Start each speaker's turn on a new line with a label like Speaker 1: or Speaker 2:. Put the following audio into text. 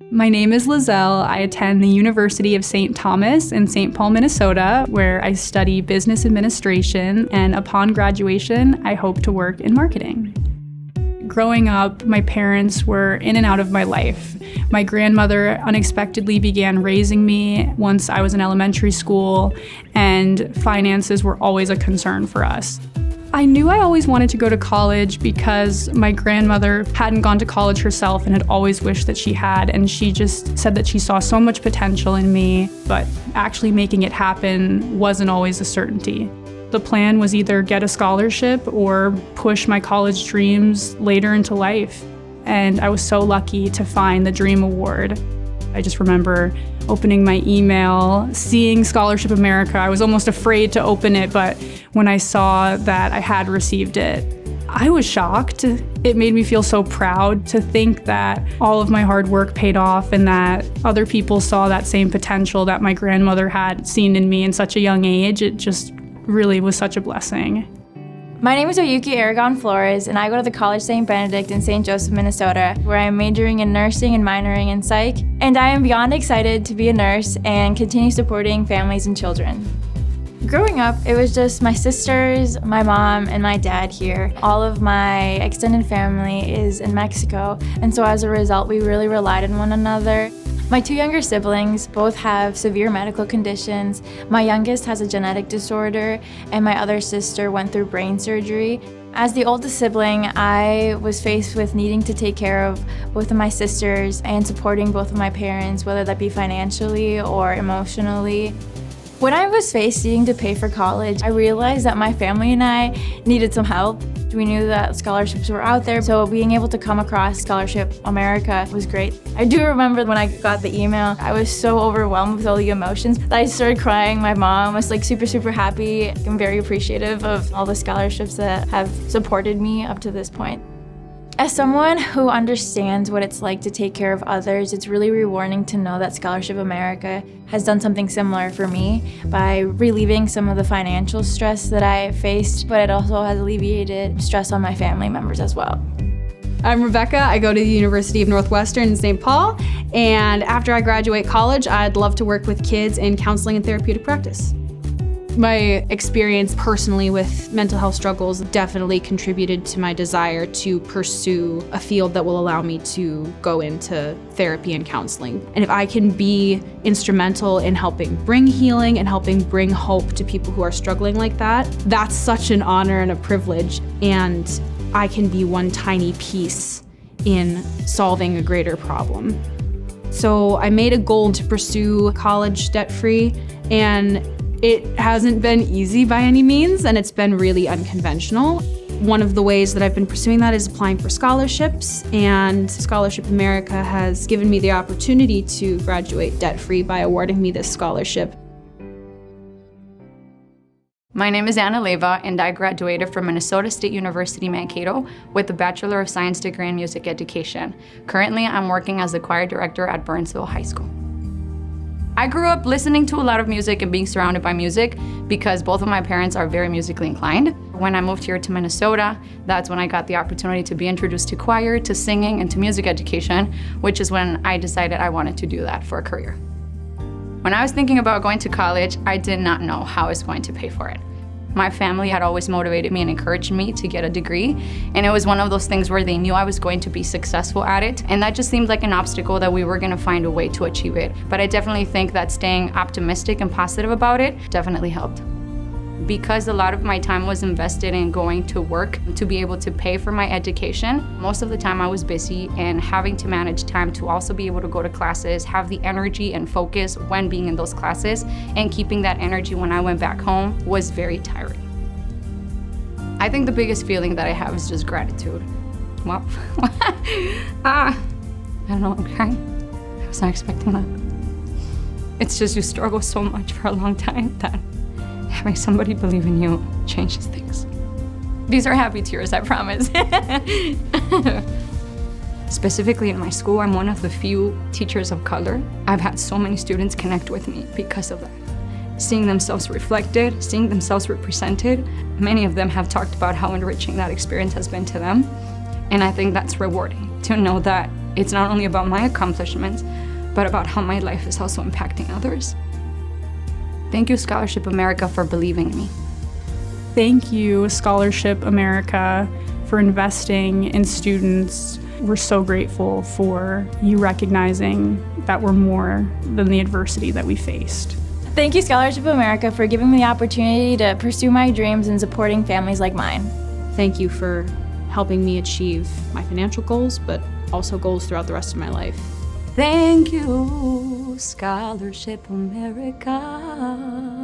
Speaker 1: My name is Lizelle. I attend the University of St. Thomas in St. Paul, Minnesota, where I study business administration, and upon graduation, I hope to work in marketing. Growing up, my parents were in and out of my life. My grandmother unexpectedly began raising me once I was in elementary school, and finances were always a concern for us. I knew I always wanted to go to college because my grandmother hadn't gone to college herself and had always wished that she had, and she just said that she saw so much potential in me, but actually making it happen wasn't always a certainty. The plan was either get a scholarship or push my college dreams later into life, and I was so lucky to find the Dream Award. I just remember opening my email, seeing Scholarship America. I was almost afraid to open it, but when I saw that I had received it, I was shocked. It made me feel so proud to think that all of my hard work paid off and that other people saw that same potential that my grandmother had seen in me in such a young age. It just really was such a blessing.
Speaker 2: My name is Oyuki Aragon Flores, and I go to the College St. Benedict in St. Joseph, Minnesota, where I'm majoring in nursing and minoring in psych. And I am beyond excited to be a nurse and continue supporting families and children. Growing up, it was just my sisters, my mom, and my dad here. All of my extended family is in Mexico, and so as a result, we really relied on one another. My two younger siblings both have severe medical conditions. My youngest has a genetic disorder, and my other sister went through brain surgery. As the oldest sibling, I was faced with needing to take care of both of my sisters and supporting both of my parents, whether that be financially or emotionally. When I was faced needing to pay for college, I realized that my family and I needed some help. We knew that scholarships were out there, so being able to come across Scholarship America was great. I do remember when I got the email, I was so overwhelmed with all the emotions that I started crying. My mom was super happy. I'm very appreciative of all the scholarships that have supported me up to this point. As someone who understands what it's like to take care of others, it's really rewarding to know that Scholarship America has done something similar for me by relieving some of the financial stress that I faced, but it also has alleviated stress on my family members as well.
Speaker 3: I'm Rebecca. I go to the University of Northwestern in St. Paul, and after I graduate college, I'd love to work with kids in counseling and therapeutic practice. My experience personally with mental health struggles definitely contributed to my desire to pursue a field that will allow me to go into therapy and counseling. And if I can be instrumental in helping bring healing and helping bring hope to people who are struggling like that, that's such an honor and a privilege. And I can be one tiny piece in solving a greater problem. So I made a goal to pursue college debt-free, and it hasn't been easy by any means, and it's been really unconventional. One of the ways that I've been pursuing that is applying for scholarships, and Scholarship America has given me the opportunity to graduate debt-free by awarding me this scholarship.
Speaker 4: My name is Anna Leva, and I graduated from Minnesota State University, Mankato with a Bachelor of Science degree in Music Education. Currently, I'm working as the choir director at Burnsville High School. I grew up listening to a lot of music and being surrounded by music because both of my parents are very musically inclined. When I moved here to Minnesota, that's when I got the opportunity to be introduced to choir, to singing, and to music education, which is when I decided I wanted to do that for a career. When I was thinking about going to college, I did not know how I was going to pay for it. My family had always motivated me and encouraged me to get a degree, and it was one of those things where they knew I was going to be successful at it, and that just seemed like an obstacle that we were going to find a way to achieve it. But I definitely think that staying optimistic and positive about it definitely helped. Because a lot of my time was invested in going to work to be able to pay for my education, most of the time I was busy and having to manage time to also be able to go to classes, have the energy and focus when being in those classes, and keeping that energy when I went back home was very tiring. I think the biggest feeling that I have is just gratitude. Well, I don't know, I'm crying. I was not expecting that. It's just you struggle so much for a long time that having somebody believe in you changes things. These are happy tears, I promise. Specifically in my school, I'm one of the few teachers of color. I've had so many students connect with me because of that. Seeing themselves reflected, seeing themselves represented. Many of them have talked about how enriching that experience has been to them. And I think that's rewarding, to know that It's not only about my accomplishments, but about how my life is also impacting others. Thank you, Scholarship America, for believing in me.
Speaker 1: Thank you, Scholarship America, for investing in students. We're so grateful for you recognizing that we're more than the adversity that we faced.
Speaker 2: Thank you, Scholarship America, for giving me the opportunity to pursue my dreams and supporting families like mine.
Speaker 3: Thank you for helping me achieve my financial goals, but also goals throughout the rest of my life.
Speaker 4: Thank you, Scholarship America.